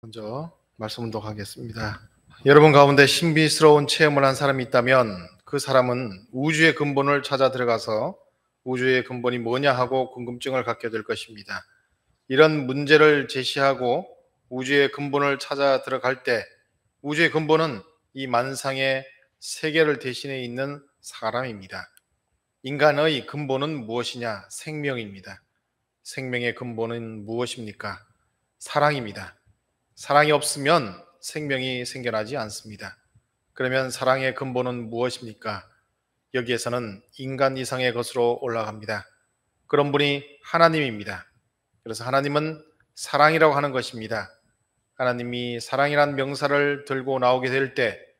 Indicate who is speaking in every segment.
Speaker 1: 먼저 말씀 운동하겠습니다. 여러분 가운데 신비스러운 체험을 한 사람이 있다면 그 사람은 우주의 근본을 찾아 들어가서 우주의 근본이 뭐냐 하고 궁금증을 갖게 될 것입니다. 이런 문제를 제시하고 우주의 근본을 찾아 들어갈 때 우주의 근본은 이 만상의 세계를 대신해 있는 사람입니다. 인간의 근본은 무엇이냐? 생명입니다. 생명의 근본은 무엇입니까? 사랑입니다. 사랑이 없으면 생명이 생겨나지 않습니다. 그러면 사랑의 근본은 무엇입니까? 여기에서는 인간 이상의 것으로 올라갑니다. 그런 분이 하나님입니다. 그래서 하나님은 사랑이라고 하는 것입니다. 하나님이 사랑이란 명사를 들고 나오게 될 때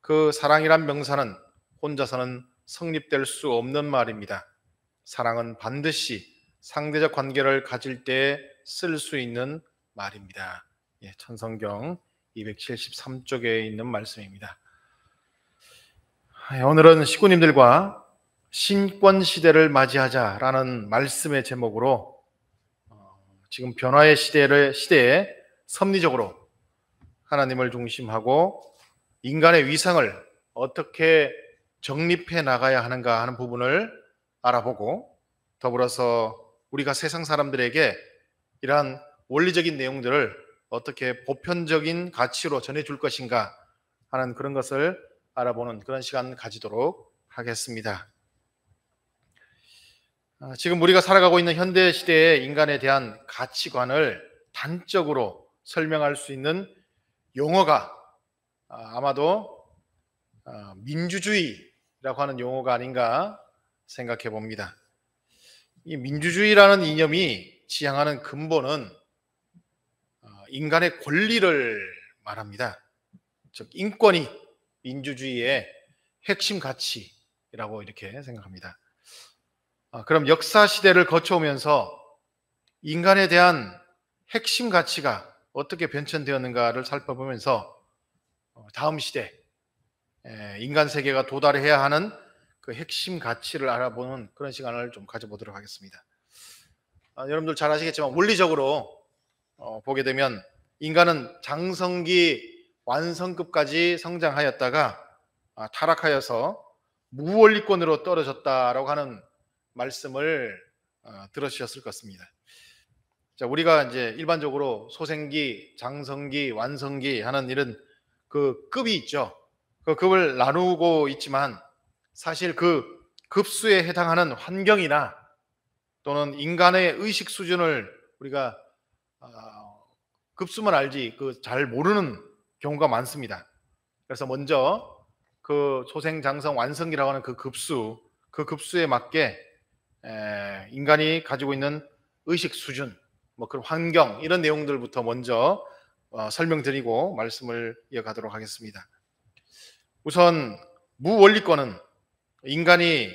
Speaker 1: 그 사랑이란 명사는 혼자서는 성립될 수 없는 말입니다. 사랑은 반드시 상대적 관계를 가질 때 쓸 수 있는 말입니다. 천성경 273쪽에 있는 말씀입니다. 오늘은 식구님들과 신권 시대를 맞이하자라는 말씀의 제목으로 지금 변화의 시대에 섭리적으로 하나님을 중심하고 인간의 위상을 어떻게 정립해 나가야 하는가 하는 부분을 알아보고, 더불어서 우리가 세상 사람들에게 이러한 원리적인 내용들을 어떻게 보편적인 가치로 전해줄 것인가 하는 그런 것을 알아보는 그런 시간 가지도록 하겠습니다. 지금 우리가 살아가고 있는 현대 시대의 인간에 대한 가치관을 단적으로 설명할 수 있는 용어가 아마도 민주주의라고 하는 용어가 아닌가 생각해 봅니다. 이 민주주의라는 이념이 지향하는 근본은 인간의 권리를 말합니다. 즉 인권이 민주주의의 핵심 가치라고 이렇게 생각합니다. 그럼 역사 시대를 거쳐오면서 인간에 대한 핵심 가치가 어떻게 변천되었는가를 살펴보면서 다음 시대 인간 세계가 도달해야 하는 그 핵심 가치를 알아보는 그런 시간을 좀 가져보도록 하겠습니다. 여러분들 잘 아시겠지만 원리적으로 보게 되면 인간은 장성기 완성급까지 성장하였다가 타락하여서 무원리권으로 떨어졌다라고 하는 말씀을 들으셨을 것입니다. 자, 우리가 이제 일반적으로 소생기, 장성기, 완성기 하는 이런 그 급이 있죠. 그 급을 나누고 있지만 사실 그 급수에 해당하는 환경이나 또는 인간의 의식 수준을 우리가 급수만 알지 그 잘 모르는 경우가 많습니다. 그래서 먼저 그 소생, 장성, 완성기라고 하는 그 급수에 맞게 인간이 가지고 있는 의식 수준, 뭐 그런 환경 이런 내용들부터 먼저 설명드리고 말씀을 이어가도록 하겠습니다. 우선 무원리권은 인간이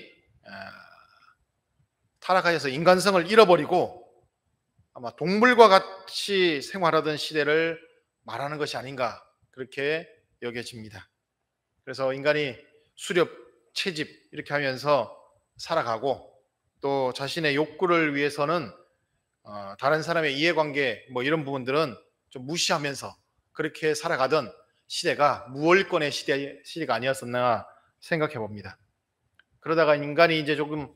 Speaker 1: 타락하여서 인간성을 잃어버리고 아마 동물과 같이 생활하던 시대를 말하는 것이 아닌가 그렇게 여겨집니다. 그래서 인간이 수렵, 채집 이렇게 하면서 살아가고 또 자신의 욕구를 위해서는 다른 사람의 이해관계 뭐 이런 부분들은 좀 무시하면서 그렇게 살아가던 시대가 무원리권의 시대가 아니었었나 생각해 봅니다. 그러다가 인간이 이제 조금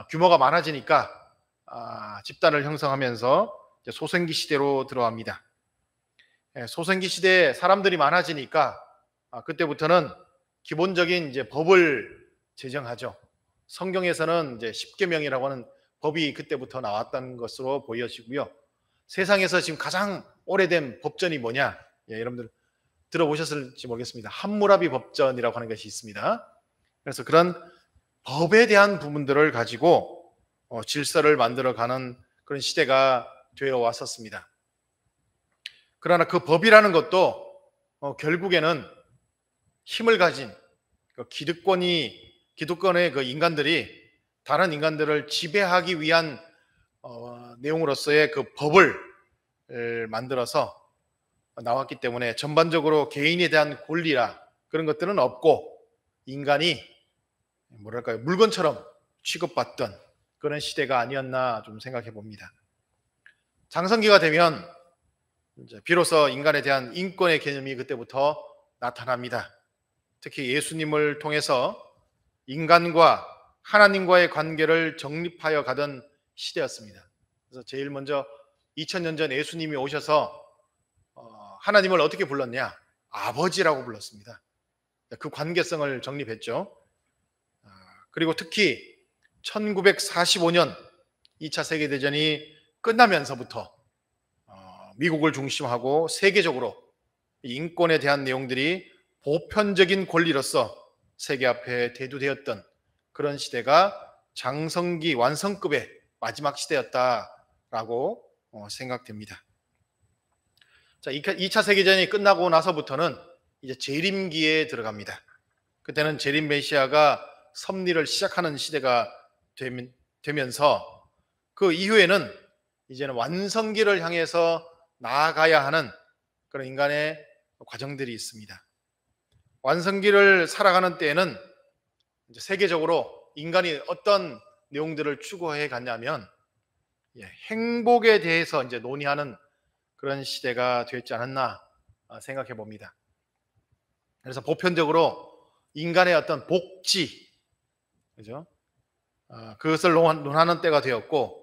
Speaker 1: 규모가 많아지니까 집단을 형성하면서 소생기 시대로 들어갑니다. 소생기 시대에 사람들이 많아지니까 그때부터는 기본적인 이제 법을 제정하죠. 성경에서는 이제 십계명이라고 하는 법이 그때부터 나왔던 것으로 보여지고요. 세상에서 지금 가장 오래된 법전이 뭐냐? 여러분들 들어보셨을지 모르겠습니다. 함무라비 법전이라고 하는 것이 있습니다. 그래서 그런 법에 대한 부분들을 가지고 질서를 만들어가는 그런 시대가 되어 왔었습니다. 그러나 그 법이라는 것도 결국에는 힘을 가진 기득권의 그 인간들이 다른 인간들을 지배하기 위한 내용으로서의 그 법을 만들어서 나왔기 때문에 전반적으로 개인에 대한 권리라 그런 것들은 없고 인간이 뭐랄까요 물건처럼 취급받던 그런 시대가 아니었나 좀 생각해 봅니다. 장성기가 되면 이제 비로소 인간에 대한 인권의 개념이 그때부터 나타납니다. 특히 예수님을 통해서 인간과 하나님과의 관계를 정립하여 가던 시대였습니다. 그래서 제일 먼저 2000년 전 예수님이 오셔서 하나님을 어떻게 불렀냐? 아버지라고 불렀습니다. 그 관계성을 정립했죠. 그리고 특히 1945년 2차 세계대전이 끝나면서부터 미국을 중심하고 세계적으로 인권에 대한 내용들이 보편적인 권리로서 세계 앞에 대두되었던 그런 시대가 장성기 완성급의 마지막 시대였다라고 생각됩니다. 자, 2차 세계대전이 끝나고 나서부터는 이제 재림기에 들어갑니다. 그때는 재림 메시아가 섭리를 시작하는 시대가 되면서 그 이후에는 이제는 완성기를 향해서 나아가야 하는 그런 인간의 과정들이 있습니다. 완성기를 살아가는 때에는 이제 세계적으로 인간이 어떤 내용들을 추구해 갔냐면 행복에 대해서 이제 논의하는 그런 시대가 되었지 않았나 생각해 봅니다. 그래서 보편적으로 인간의 어떤 복지, 그죠? 그것을 논하는 때가 되었고,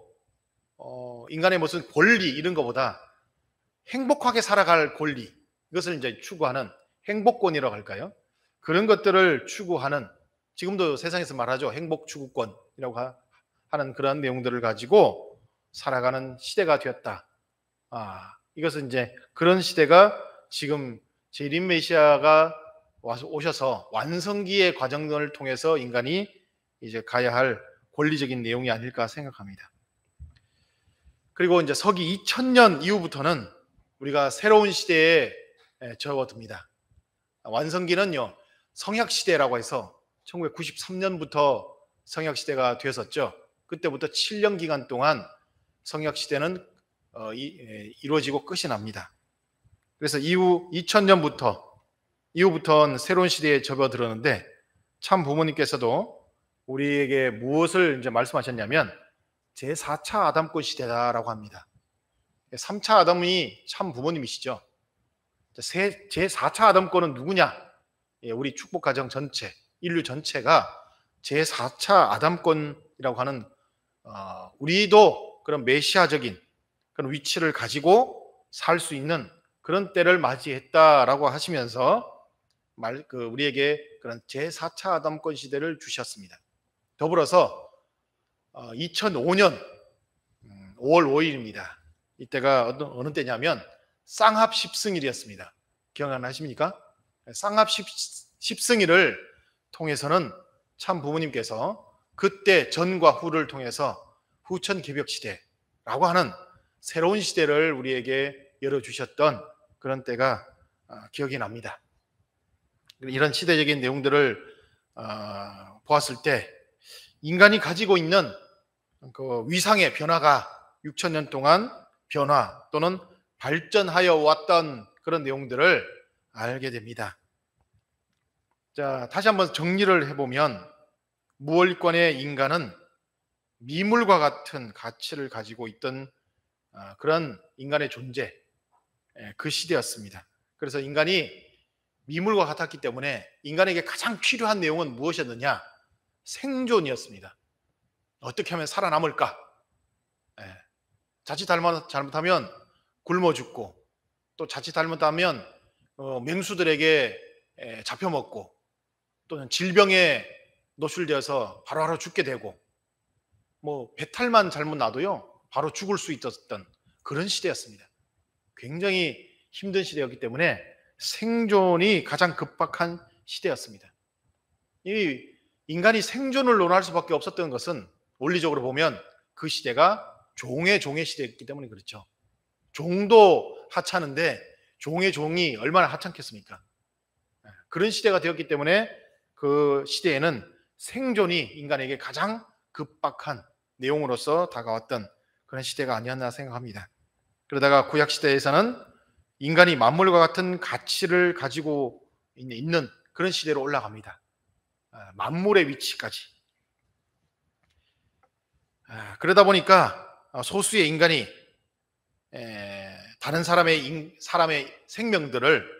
Speaker 1: 인간의 무슨 권리 이런 것보다 행복하게 살아갈 권리, 이것을 이제 추구하는 행복권이라고 할까요? 그런 것들을 추구하는, 지금도 세상에서 말하죠. 행복 추구권이라고 하는 그런 내용들을 가지고 살아가는 시대가 되었다. 이것은 이제 그런 시대가 지금 재림 메시아가 오셔서 완성기의 과정을 통해서 인간이 이제 가야 할 권리적인 내용이 아닐까 생각합니다. 그리고 이제 서기 2000년 이후부터는 우리가 새로운 시대에 접어듭니다. 완성기는요, 성약시대라고 해서 1993년부터 성약시대가 되었었죠. 그때부터 7년 기간 동안 성약시대는 이루어지고 끝이 납니다. 그래서 이후 2000년부터는 새로운 시대에 접어들었는데, 참 부모님께서도 우리에게 무엇을 이제 말씀하셨냐면 제4차 아담권 시대다라고 합니다. 3차 아담이 참 부모님이시죠. 제4차 아담권은 누구냐? 우리 축복 가정 전체, 인류 전체가 제4차 아담권이라고 하는 우리도 그런 메시아적인 그런 위치를 가지고 살 수 있는 그런 때를 맞이했다라고 하시면서 우리에게 그런 제4차 아담권 시대를 주셨습니다. 더불어서 2005년 5월 5일입니다. 이때가 어느 때냐면 쌍합 십승일이었습니다. 기억나십니까? 쌍합 십승일을 통해서는 참 부모님께서 그때 전과 후를 통해서 후천개벽시대라고 하는 새로운 시대를 우리에게 열어주셨던 그런 때가 기억이 납니다. 이런 시대적인 내용들을 보았을 때 인간이 가지고 있는 그 위상의 변화가 6000년 동안 변화 또는 발전하여 왔던 그런 내용들을 알게 됩니다. 자, 다시 한번 정리를 해보면 무월권의 인간은 미물과 같은 가치를 가지고 있던 그런 인간의 존재, 그 시대였습니다. 그래서 인간이 미물과 같았기 때문에 인간에게 가장 필요한 내용은 무엇이었느냐? 생존이었습니다. 어떻게 하면 살아남을까? 자칫 잘못하면 굶어 죽고, 또 자칫 잘못하면 맹수들에게 잡혀먹고, 또는 질병에 노출되어서 바로바로 죽게 되고, 배탈만 잘못 나도요 바로 죽을 수 있었던 그런 시대였습니다. 굉장히 힘든 시대였기 때문에 생존이 가장 급박한 시대였습니다. 이 인간이 생존을 논할 수밖에 없었던 것은 원리적으로 보면 그 시대가 종의 시대였기 때문에 그렇죠. 종도 하찮은데 종의 종이 얼마나 하찮겠습니까? 그런 시대가 되었기 때문에 그 시대에는 생존이 인간에게 가장 급박한 내용으로서 다가왔던 그런 시대가 아니었나 생각합니다. 그러다가 구약시대에서는 인간이 만물과 같은 가치를 가지고 있는 그런 시대로 올라갑니다. 만물의 위치까지. 그러다 보니까 소수의 인간이 다른 사람의 생명들을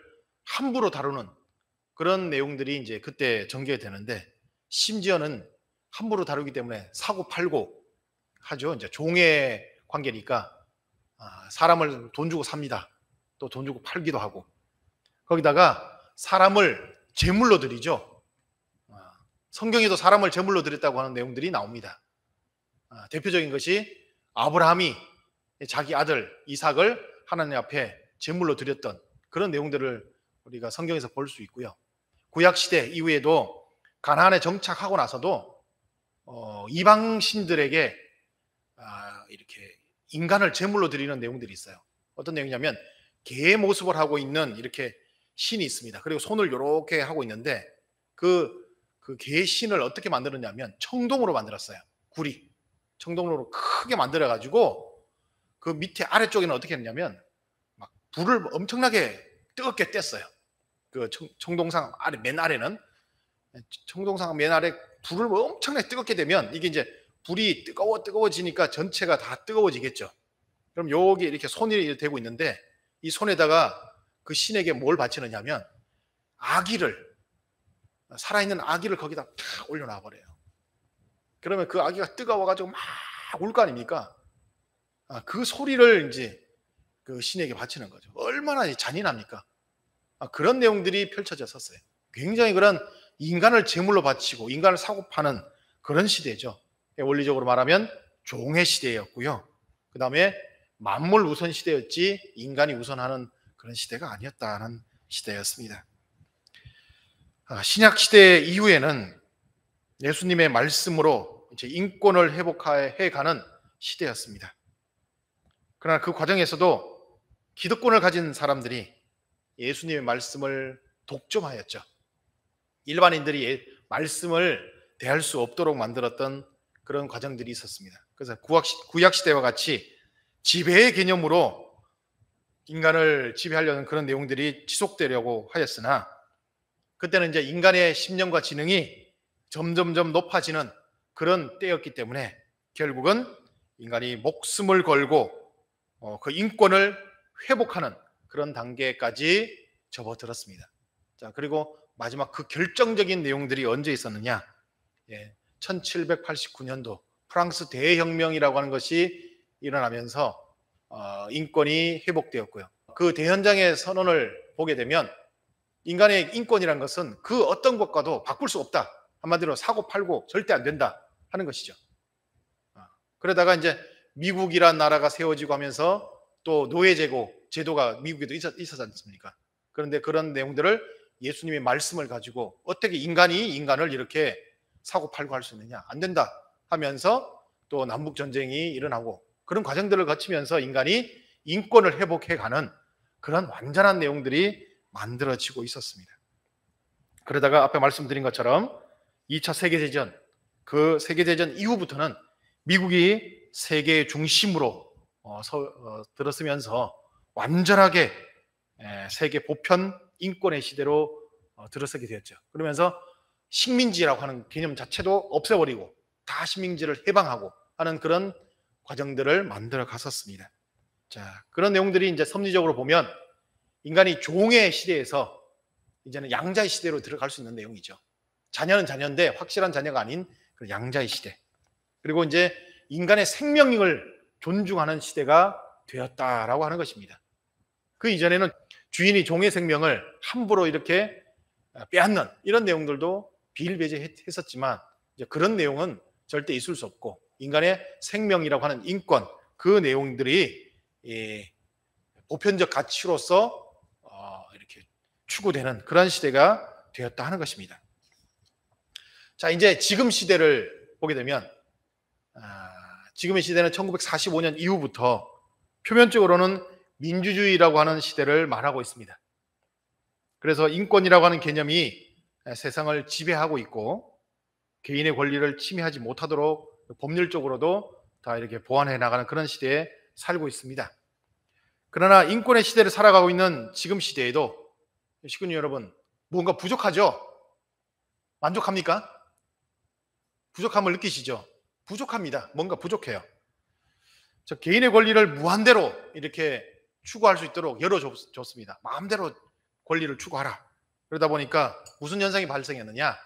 Speaker 1: 함부로 다루는 그런 내용들이 이제 그때 전개가 되는데, 심지어는 함부로 다루기 때문에 사고 팔고 하죠. 이제 종의 관계니까 사람을 돈 주고 삽니다. 또 돈 주고 팔기도 하고, 거기다가 사람을 제물로 드리죠. 성경에도 사람을 제물로 드렸다고 하는 내용들이 나옵니다. 대표적인 것이 아브라함이 자기 아들 이삭을 하나님 앞에 제물로 드렸던 그런 내용들을 우리가 성경에서 볼 수 있고요. 구약시대 이후에도 가나안에 정착하고 나서도 이방 신들에게 이렇게 인간을 제물로 드리는 내용들이 있어요. 어떤 내용이냐면, 개의 모습을 하고 있는 이렇게 신이 있습니다. 그리고 손을 이렇게 하고 있는데, 그 개의 신을 어떻게 만들었냐면 청동으로 만들었어요. 구리 청동으로 크게 만들어 가지고 그 밑에 아래쪽에는 어떻게 했냐면 막 불을 엄청나게 뜨겁게 뗐어요. 그 청동상 아래, 맨 아래는, 청동상 맨 아래 불을 엄청나게 뜨겁게 되면 이게 이제 불이 뜨거워지니까 전체가 다 뜨거워지겠죠. 그럼 여기 이렇게 손이 대고 있는데, 이 손에다가 그 신에게 뭘 바치느냐면 살아있는 아기를 거기다 탁 올려놔 버려요. 그러면 그 아기가 뜨거워가지고 막 울 거 아닙니까? 그 소리를 이제 그 신에게 바치는 거죠. 얼마나 잔인합니까? 그런 내용들이 펼쳐졌었어요. 굉장히 그런 인간을 제물로 바치고 인간을 사고 파는 그런 시대죠. 원리적으로 말하면 종의 시대였고요. 그 다음에 만물 우선 시대였지 인간이 우선하는 그런 시대가 아니었다는 시대였습니다. 신약 시대 이후에는 예수님의 말씀으로 이제 인권을 회복해가는 시대였습니다. 그러나 그 과정에서도 기득권을 가진 사람들이 예수님의 말씀을 독점하였죠. 일반인들이 말씀을 대할 수 없도록 만들었던 그런 과정들이 있었습니다. 그래서 구약 시대와 같이 지배의 개념으로 인간을 지배하려는 그런 내용들이 지속되려고 하였으나, 그때는 이제 인간의 심령과 지능이 점점점 높아지는 그런 때였기 때문에 결국은 인간이 목숨을 걸고 그 인권을 회복하는 그런 단계까지 접어들었습니다. 자, 그리고 마지막 그 결정적인 내용들이 언제 있었느냐? 1789년도 프랑스 대혁명이라고 하는 것이 일어나면서 인권이 회복되었고요. 그 대현장의 선언을 보게 되면 인간의 인권이란 것은 그 어떤 것과도 바꿀 수 없다. 한마디로 사고 팔고 절대 안 된다 하는 것이죠. 그러다가 이제 미국이란 나라가 세워지고 하면서 또 노예제고 제도가 미국에도 있었지 않습니까? 그런데 그런 내용들을 예수님의 말씀을 가지고 어떻게 인간이 인간을 이렇게 사고 팔고 할 수 있느냐, 안 된다 하면서 또 남북 전쟁이 일어나고 그런 과정들을 거치면서 인간이 인권을 회복해가는 그런 완전한 내용들이 만들어지고 있었습니다. 그러다가 앞에 말씀드린 것처럼 2차 세계대전, 그 세계대전 이후부터는 미국이 세계의 중심으로 들어서면서 완전하게 세계 보편 인권의 시대로 들어서게 되었죠. 그러면서 식민지라고 하는 개념 자체도 없애버리고 다 식민지를 해방하고 하는 그런 과정들을 만들어 갔었습니다. 자, 그런 내용들이 이제 섭리적으로 보면 인간이 종의 시대에서 이제는 양자의 시대로 들어갈 수 있는 내용이죠. 자녀는 자녀인데 확실한 자녀가 아닌 그 양자의 시대. 그리고 이제 인간의 생명을 존중하는 시대가 되었다라고 하는 것입니다. 그 이전에는 주인이 종의 생명을 함부로 이렇게 빼앗는 이런 내용들도 비일비재했었지만 이제 그런 내용은 절대 있을 수 없고 인간의 생명이라고 하는 인권, 그 내용들이 보편적 가치로서 이렇게 추구되는 그런 시대가 되었다 하는 것입니다. 자, 이제 지금 시대를 보게 되면 지금의 시대는 1945년 이후부터 표면적으로는 민주주의라고 하는 시대를 말하고 있습니다. 그래서 인권이라고 하는 개념이 세상을 지배하고 있고 개인의 권리를 침해하지 못하도록 법률적으로도 다 이렇게 보완해 나가는 그런 시대에 살고 있습니다. 그러나 인권의 시대를 살아가고 있는 지금 시대에도 시군요 여러분, 뭔가 부족하죠? 만족합니까? 부족함을 느끼시죠? 부족합니다. 뭔가 부족해요. 저 개인의 권리를 무한대로 이렇게 추구할 수 있도록 열어줬습니다. 마음대로 권리를 추구하라. 그러다 보니까 무슨 현상이 발생했느냐?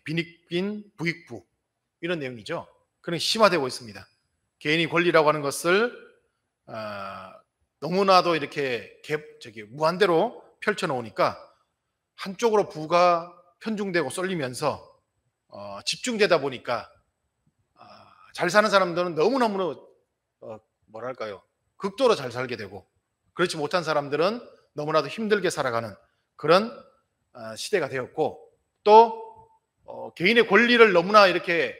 Speaker 1: 빈익빈 부익부 이런 내용이죠. 그런 심화되고 있습니다. 개인이 권리라고 하는 것을 너무나도 이렇게 무한대로 펼쳐놓으니까 한쪽으로 부가 편중되고 쏠리면서 집중되다 보니까 잘 사는 사람들은 너무너무 뭐랄까요, 극도로 잘 살게 되고, 그렇지 못한 사람들은 너무나도 힘들게 살아가는 그런 시대가 되었고, 또 개인의 권리를 너무나 이렇게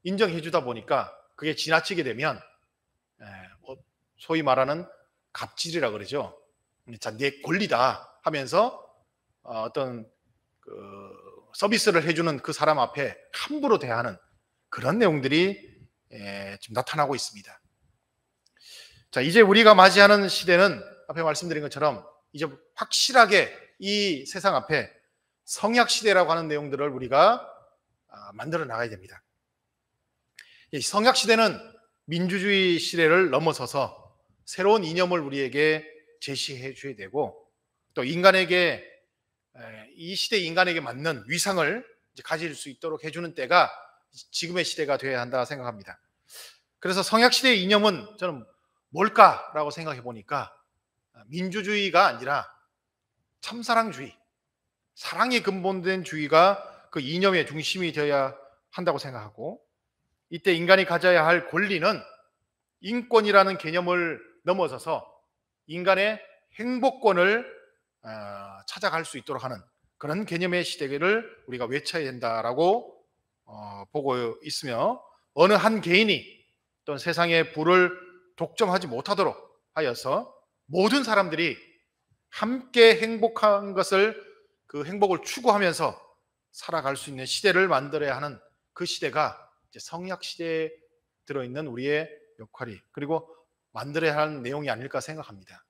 Speaker 1: 인정해 주다 보니까 그게 지나치게 되면 소위 말하는 갑질이라 그러죠. 자, 내 권리다 하면서 어떤 서비스를 해주는 그 사람 앞에 함부로 대하는 그런 내용들이 지금 나타나고 있습니다. 자, 이제 우리가 맞이하는 시대는 앞에 말씀드린 것처럼 이제 확실하게 이 세상 앞에 성약 시대라고 하는 내용들을 우리가 만들어 나가야 됩니다. 이 성약 시대는 민주주의 시대를 넘어서서 새로운 이념을 우리에게 제시해 줘야 되고, 또 인간에게 이 시대 인간에게 맞는 위상을 이제 가질 수 있도록 해주는 때가 지금의 시대가 되어야 한다 생각합니다. 그래서 성약 시대의 이념은 저는 뭘까라고 생각해 보니까 민주주의가 아니라 참사랑주의, 사랑에 근본된 주의가 그 이념의 중심이 되어야 한다고 생각하고, 이때 인간이 가져야 할 권리는 인권이라는 개념을 넘어서서 인간의 행복권을 찾아갈 수 있도록 하는 그런 개념의 시대를 우리가 외쳐야 된다라고 보고 있으며, 어느 한 개인이 또는 세상의 부를 독점하지 못하도록 하여서 모든 사람들이 함께 행복한 것을, 그 행복을 추구하면서 살아갈 수 있는 시대를 만들어야 하는 그 시대가 이제 성약 시대에 들어있는 우리의 역할이, 그리고 만들어야 하는 내용이 아닐까 생각합니다.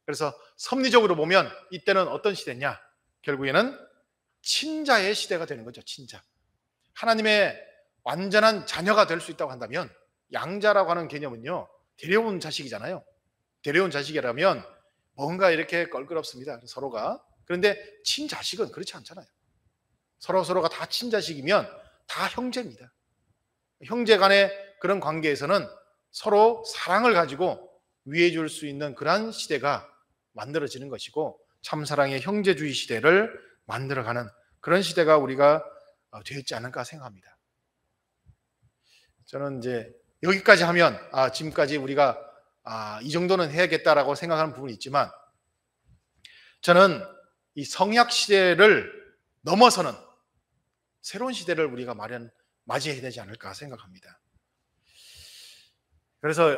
Speaker 1: 그래서 섭리적으로 보면 이때는 어떤 시대냐? 결국에는 친자의 시대가 되는 거죠. 친자. 하나님의 완전한 자녀가 될 수 있다고 한다면, 양자라고 하는 개념은요, 데려온 자식이잖아요. 데려온 자식이라면 뭔가 이렇게 껄끄럽습니다, 서로가. 그런데 친자식은 그렇지 않잖아요. 서로가 다 친자식이면 다 형제입니다. 형제 간의 그런 관계에서는 서로 사랑을 가지고 위해 줄 수 있는 그러한 시대가 만들어지는 것이고, 참사랑의 형제주의 시대를 만들어가는 그런 시대가 우리가 되었지 않을까 생각합니다. 저는 이제 여기까지 하면 지금까지 우리가 이 정도는 해야겠다라고 생각하는 부분이 있지만, 저는 이 성약 시대를 넘어서는 새로운 시대를 우리가 맞이해야 되지 않을까 생각합니다. 그래서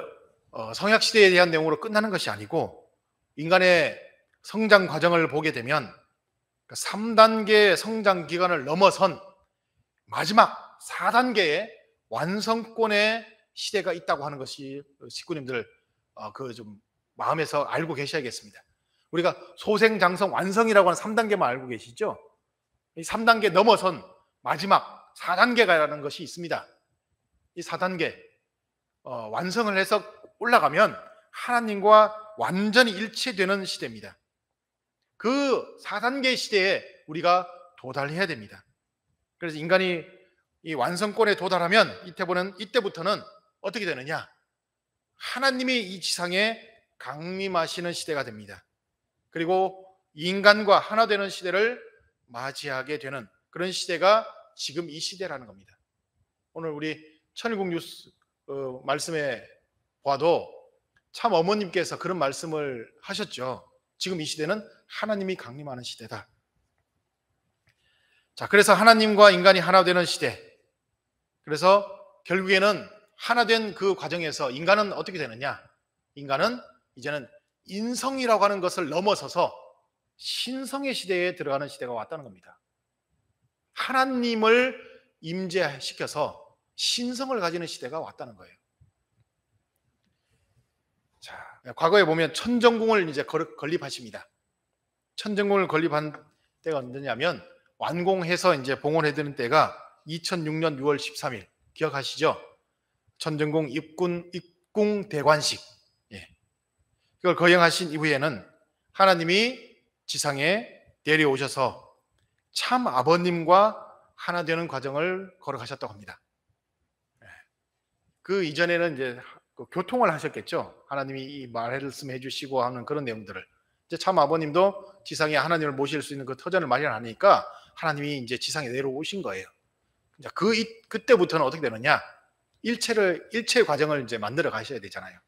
Speaker 1: 성약 시대에 대한 내용으로 끝나는 것이 아니고, 인간의 성장 과정을 보게 되면 3단계의 성장 기간을 넘어선 마지막 4단계의 완성권의 시대가 있다고 하는 것이 식구님들 좀 마음에서 알고 계셔야겠습니다. 우리가 소생장성 완성이라고 하는 3단계만 알고 계시죠? 이 3단계 넘어선 마지막 4단계라는 것이 있습니다. 이 4단계 완성을 해서 올라가면 하나님과 완전히 일치되는 시대입니다. 그 4단계 시대에 우리가 도달해야 됩니다. 그래서 인간이 이 완성권에 도달하면 이때부터는 어떻게 되느냐? 하나님이 이 지상에 강림하시는 시대가 됩니다. 그리고 인간과 하나 되는 시대를 맞이하게 되는 그런 시대가 지금 이 시대라는 겁니다. 오늘 우리 천일국 뉴스 말씀에 봐도 참 어머님께서 그런 말씀을 하셨죠. 지금 이 시대는 하나님이 강림하는 시대다. 자, 그래서 하나님과 인간이 하나 되는 시대. 그래서 결국에는 하나 된 그 과정에서 인간은 어떻게 되느냐? 인간은 이제는 인성이라고 하는 것을 넘어서서 신성의 시대에 들어가는 시대가 왔다는 겁니다. 하나님을 임재시켜서 신성을 가지는 시대가 왔다는 거예요. 자, 과거에 보면 천정궁을 이제 건립하십니다. 천정궁을 건립한 때가 언제냐면 완공해서 이제 봉헌해드는 때가 2006년 6월 13일 기억하시죠? 천정궁 입궁 대관식. 예. 그걸 거행하신 이후에는 하나님이 지상에 내려오셔서 참 아버님과 하나 되는 과정을 걸어가셨다고 합니다. 그 이전에는 이제 교통을 하셨겠죠. 하나님이 이 말씀해 주시고 하는 그런 내용들을. 이제 참 아버님도 지상에 하나님을 모실 수 있는 그 터전을 마련하니까 하나님이 이제 지상에 내려오신 거예요. 그때부터는 어떻게 되느냐? 일체의 과정을 이제 만들어 가셔야 되잖아요.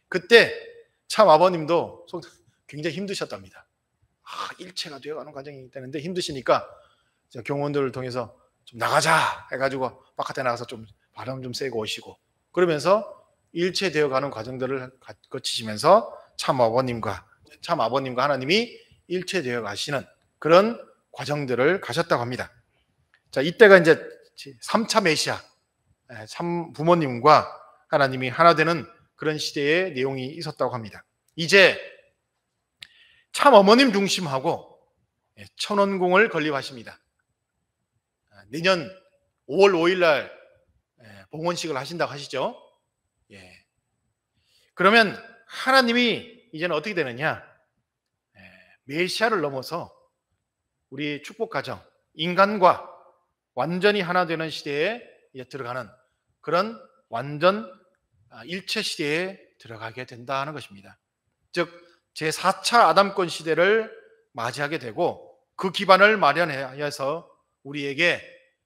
Speaker 1: 그때 참 아버님도 굉장히 힘드셨답니다. 일체가 되어가는 과정이 되는데 힘드시니까 경호원들을 통해서 좀 나가자 해가지고 바깥에 나가서 좀 바람 좀 쐬고 오시고, 그러면서 일체 되어가는 과정들을 거치시면서 참 아버님과 하나님이 일체 되어 가시는 그런 과정들을 가셨다고 합니다. 자, 이때가 이제 3차 메시아, 참 부모님과 하나님이 하나 되는 그런 시대의 내용이 있었다고 합니다. 이제 참 어머님 중심하고 천원궁을 건립하십니다. 내년 5월 5일 날 봉헌식을 하신다고 하시죠. 그러면 하나님이 이제는 어떻게 되느냐? 메시아를 넘어서 우리 축복 가정, 인간과 완전히 하나 되는 시대에 들어가는 그런 완전 일체 시대에 들어가게 된다는 것입니다. 즉 제4차 아담권 시대를 맞이하게 되고, 그 기반을 마련해서 우리에게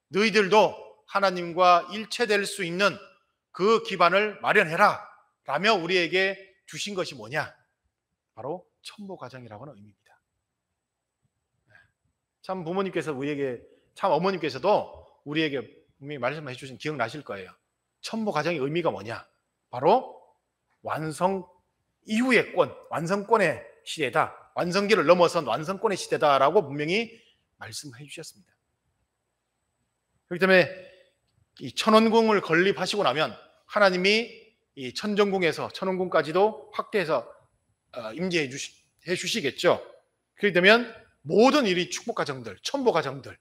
Speaker 1: 너희들도 하나님과 일체될 수 있는 그 기반을 마련해라 라며 우리에게 주신 것이 뭐냐? 바로 천보 과정이라고 하는 의미입니다. 참 부모님께서 우리에게, 참 어머님께서도 우리에게 분명히 말씀해 주신 기억나실 거예요. 천보 과정의 의미가 뭐냐? 바로 완성 이후의 완성권의 시대다. 완성기를 넘어선 완성권의 시대다라고 분명히 말씀해 주셨습니다. 그렇기 때문에 이 천원궁을 건립하시고 나면 하나님이 이 천원궁까지도 확대해서 임재해 주시겠죠. 그렇게 되면 모든 일이 축복 가정들, 천보 가정들,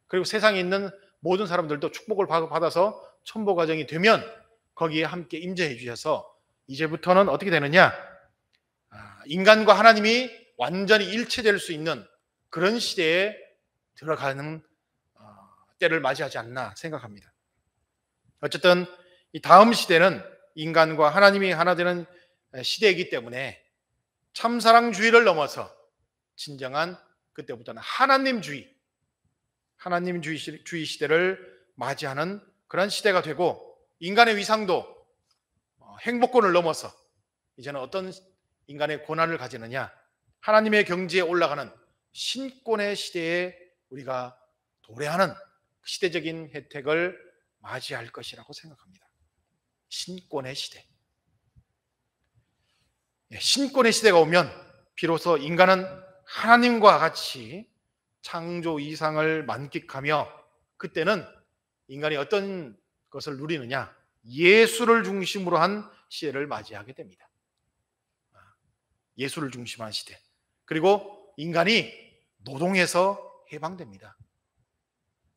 Speaker 1: 그리고 세상에 있는 모든 사람들도 축복을 받아서 천보 가정이 되면 거기에 함께 임재해 주셔서 이제부터는 어떻게 되느냐? 인간과 하나님이 완전히 일체될 수 있는 그런 시대에 들어가는 때를 맞이하지 않나 생각합니다. 어쨌든 이 다음 시대는 인간과 하나님이 하나 되는 시대이기 때문에 참사랑주의를 넘어서 진정한 그때부터는 하나님주의 시대를 맞이하는 그런 시대가 되고, 인간의 위상도 행복권을 넘어서 이제는 어떤 인간의 고난을 가지느냐? 하나님의 경지에 올라가는 신권의 시대에 우리가 도래하는 시대적인 혜택을 맞이할 것이라고 생각합니다. 신권의 시대. 신권의 시대가 오면 비로소 인간은 하나님과 같이 창조 이상을 만끽하며, 그때는 인간이 어떤 것을 누리느냐? 예수를 중심으로 한 시대를 맞이하게 됩니다. 예수를 중심한 시대. 그리고 인간이 노동에서 해방됩니다.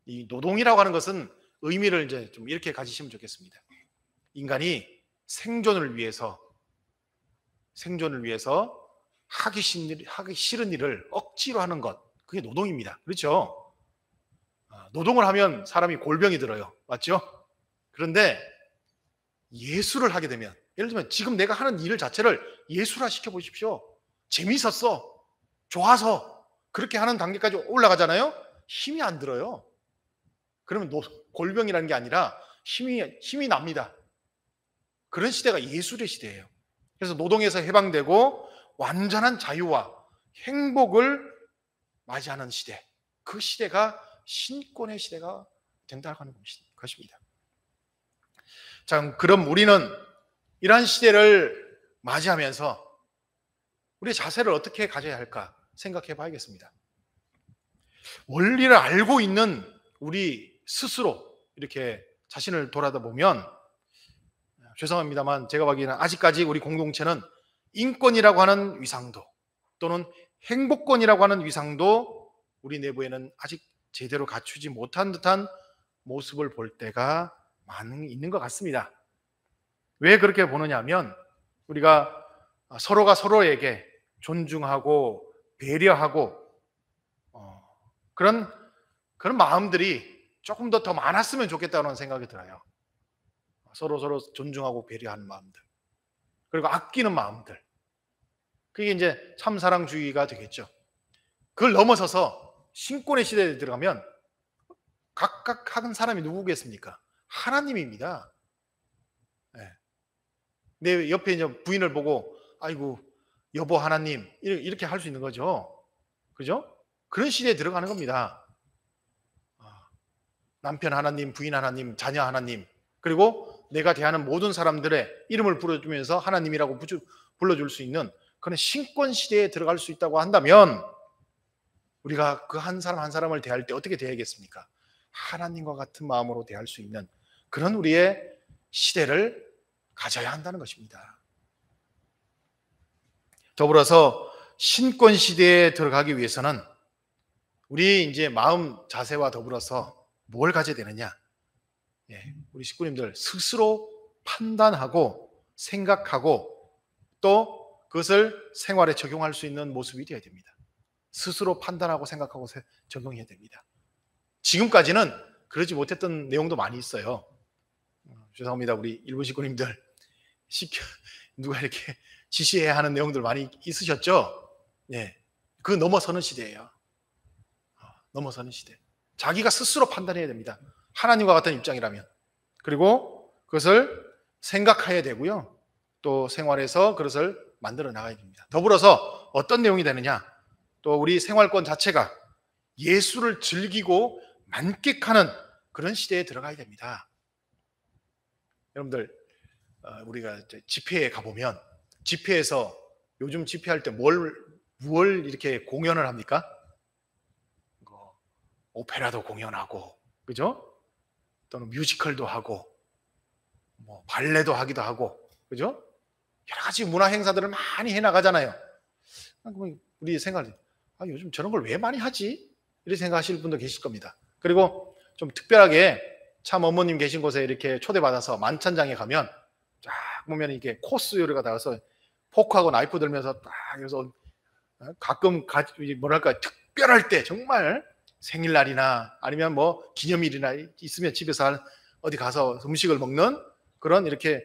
Speaker 1: 이 노동이라고 하는 것은 의미를 이제 좀 이렇게 가지시면 좋겠습니다. 인간이 생존을 위해서 하기 싫은 일을 억지로 하는 것, 그게 노동입니다. 그렇죠? 노동을 하면 사람이 골병이 들어요. 맞죠? 그런데 예수를 하게 되면, 예를 들면 지금 내가 하는 일 자체를 예수라 시켜보십시오. 재미있었어, 좋아서 그렇게 하는 단계까지 올라가잖아요. 힘이 안 들어요. 그러면 골병이라는 게 아니라 힘이 납니다. 그런 시대가 예술의 시대예요. 그래서 노동에서 해방되고 완전한 자유와 행복을 맞이하는 시대, 그 시대가 신권의 시대가 된다고 하는 것입니다. 자, 그럼 우리는 이러한 시대를 맞이하면서 우리의 자세를 어떻게 가져야 할까 생각해 봐야겠습니다. 원리를 알고 있는 우리 스스로 이렇게 자신을 돌아보면, 죄송합니다만 제가 보기에는 아직까지 우리 공동체는 인권이라고 하는 위상도 또는 행복권이라고 하는 위상도 우리 내부에는 아직 제대로 갖추지 못한 듯한 모습을 볼 때가 많이 있는 것 같습니다. 왜 그렇게 보느냐 하면, 우리가 서로가 서로에게 존중하고 배려하고 그런 마음들이 조금 더 많았으면 좋겠다는 생각이 들어요. 서로 존중하고 배려하는 마음들, 그리고 아끼는 마음들, 그게 이제 참사랑주의가 되겠죠. 그걸 넘어서서 신권의 시대에 들어가면 각각 하는 사람이 누구겠습니까? 하나님입니다. 내 옆에 이제 부인을 보고 아이고 여보 하나님 이렇게 할 수 있는 거죠. 그죠? 그런 시대에 들어가는 겁니다. 남편 하나님, 부인 하나님, 자녀 하나님, 그리고 내가 대하는 모든 사람들의 이름을 불러주면서 하나님이라고 불러줄 수 있는 그런 신권 시대에 들어갈 수 있다고 한다면 우리가 그 한 사람 한 사람을 대할 때 어떻게 대해야겠습니까? 하나님과 같은 마음으로 대할 수 있는 그런 우리의 시대를 가져야 한다는 것입니다. 더불어서 신권 시대에 들어가기 위해서는 우리 이제 마음 자세와 더불어서 뭘 가져야 되느냐? 우리 식구님들 스스로 판단하고 생각하고 또 그것을 생활에 적용할 수 있는 모습이 되어야 됩니다. 스스로 판단하고 생각하고 적용해야 됩니다. 지금까지는 그러지 못했던 내용도 많이 있어요. 죄송합니다. 우리 일부 식구님들 누가 이렇게 지시해야 하는 내용들 많이 있으셨죠? 그 넘어서는 시대예요. 넘어서는 시대. 자기가 스스로 판단해야 됩니다. 하나님과 같은 입장이라면. 그리고 그것을 생각해야 되고요. 또 생활에서 그것을 만들어 나가야 됩니다. 더불어서 어떤 내용이 되느냐? 또 우리 생활권 자체가 예수를 즐기고 만끽하는 그런 시대에 들어가야 됩니다. 여러분들 우리가 집회에 가보면 집회에서 요즘 집회할 때 뭘 이렇게 공연을 합니까? 오페라도 공연하고, 그죠? 또는 뮤지컬도 하고, 뭐 발레도 하기도 하고, 그죠? 여러 가지 문화 행사들을 많이 해나가잖아요. 우리 생각을 요즘 저런 걸 왜 많이 하지? 이렇게 생각하실 분도 계실 겁니다. 그리고 좀 특별하게 참 어머님 계신 곳에 이렇게 초대받아서 만찬장에 가면 쫙 보면 이게 코스 요리가 나와서 포크하고 나이프 들면서 딱 해서 가끔 뭐랄까 특별할 때 정말 생일날이나 아니면 뭐 기념일이나 있으면 집에서 어디 가서 음식을 먹는 그런 이렇게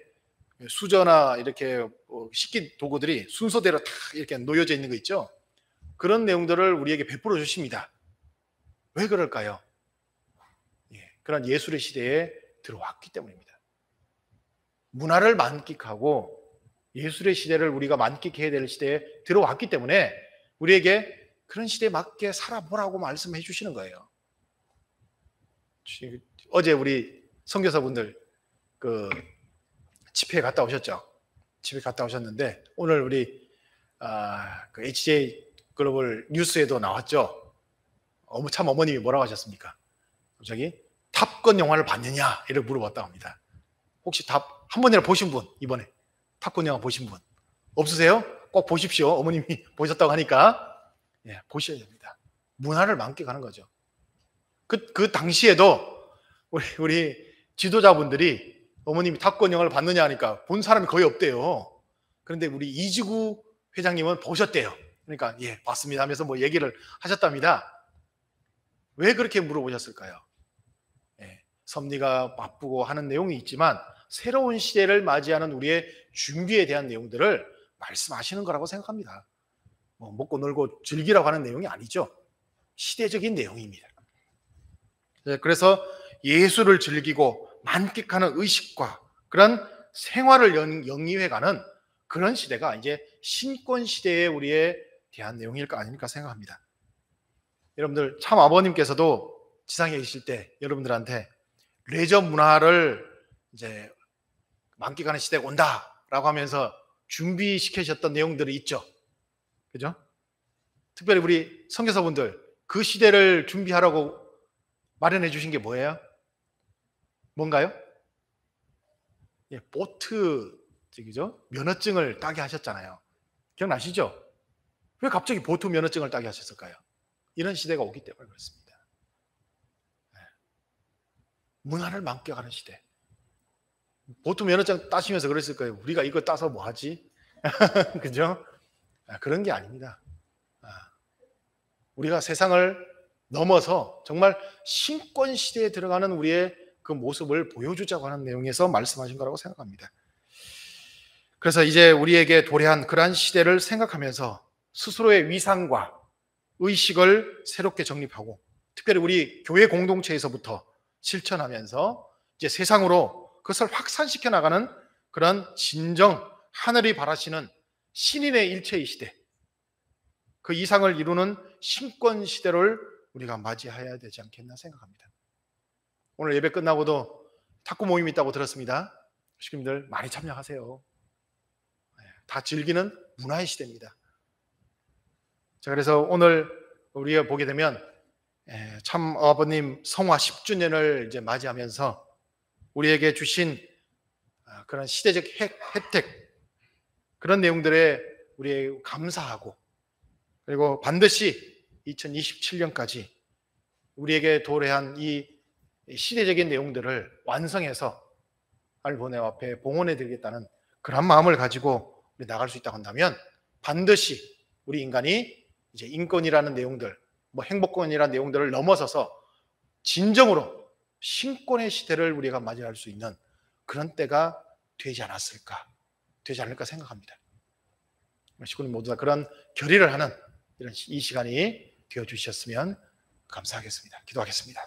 Speaker 1: 수저나 이렇게 식기 도구들이 순서대로 다 이렇게 놓여져 있는 거 있죠. 그런 내용들을 우리에게 베풀어 주십니다. 왜 그럴까요? 그런 예술의 시대에 들어왔기 때문입니다. 문화를 만끽하고 예술의 시대를 우리가 만끽해야 될 시대에 들어왔기 때문에 우리에게 그런 시대에 맞게 살아보라고 말씀해 주시는 거예요. 어제 우리 선교사분들 그 집회에 갔다 오셨죠? 집에 갔다 오셨는데 오늘 우리 그 HJ 글로벌 뉴스에도 나왔죠? 참 어머님이 뭐라고 하셨습니까? 갑자기 탑건 영화를 봤느냐? 이렇게 물어봤다고 합니다. 혹시 한 번이나 보신 분? 이번에 탑건 영화 보신 분? 없으세요? 꼭 보십시오. 어머님이 보셨다고 하니까 보셔야 됩니다. 문화를 만끽하는 거죠. 그 당시에도 우리 지도자분들이 어머님이 탑건 영화를 봤느냐 하니까 본 사람이 거의 없대요. 그런데 우리 이지구 회장님은 보셨대요. 그러니까 봤습니다 하면서 뭐 얘기를 하셨답니다. 왜 그렇게 물어보셨을까요? 섭리가 바쁘고 하는 내용이 있지만 새로운 시대를 맞이하는 우리의 준비에 대한 내용들을 말씀하시는 거라고 생각합니다. 먹고 놀고 즐기라고 하는 내용이 아니죠. 시대적인 내용입니다. 그래서 예술을 즐기고 만끽하는 의식과 그런 생활을 영위해가는 그런 시대가 이제 신권 시대에 우리에 대한 내용일까 아닐까 생각합니다. 여러분들 참 아버님께서도 지상에 계실 때 여러분들한테 레저 문화를 이제 만끽하는 시대가 온다라고 하면서 준비시키셨던 내용들이 있죠. 그죠? 특별히 우리 선교사분들 그 시대를 준비하라고 마련해 주신 게 뭐예요? 뭔가요? 보트 면허증을 따게 하셨잖아요. 기억나시죠? 왜 갑자기 보트 면허증을 따게 하셨을까요? 이런 시대가 오기 때문에 그렇습니다. 문화를 만끽하는 시대. 보트 면허증 따시면서 그랬을 거예요. 우리가 이거 따서 뭐 하지? 그죠? 그런 게 아닙니다. 우리가 세상을 넘어서 정말 신권 시대에 들어가는 우리의 그 모습을 보여주자고 하는 내용에서 말씀하신 거라고 생각합니다. 그래서 이제 우리에게 도래한 그러한 시대를 생각하면서 스스로의 위상과 의식을 새롭게 정립하고, 특별히 우리 교회 공동체에서부터 실천하면서 이제 세상으로 그것을 확산시켜 나가는 그런 진정 하늘이 바라시는 신인의 일체의 시대, 그 이상을 이루는 신권 시대를 우리가 맞이해야 되지 않겠나 생각합니다. 오늘 예배 끝나고도 탁구 모임이 있다고 들었습니다. 주님들 많이 참여하세요. 다 즐기는 문화의 시대입니다. 자, 그래서 오늘 우리가 보게 되면 참 아버님 성화 10주년을 이제 맞이하면서 우리에게 주신 그런 시대적 혜택, 그런 내용들에 우리 감사하고, 그리고 반드시 2027년까지 우리에게 도래한 이 시대적인 내용들을 완성해서 하늘보내와 앞에 봉헌해 드리겠다는 그런 마음을 가지고 우리 나갈 수 있다고 한다면, 반드시 우리 인간이 이제 인권이라는 내용들, 뭐 행복권이라는 내용들을 넘어서서 진정으로 신권의 시대를 우리가 맞이할 수 있는 그런 때가 되지 않을까 생각합니다. 식구님 모두 다 그런 결의를 하는 이런 이 시간이 되어 주셨으면 감사하겠습니다. 기도하겠습니다.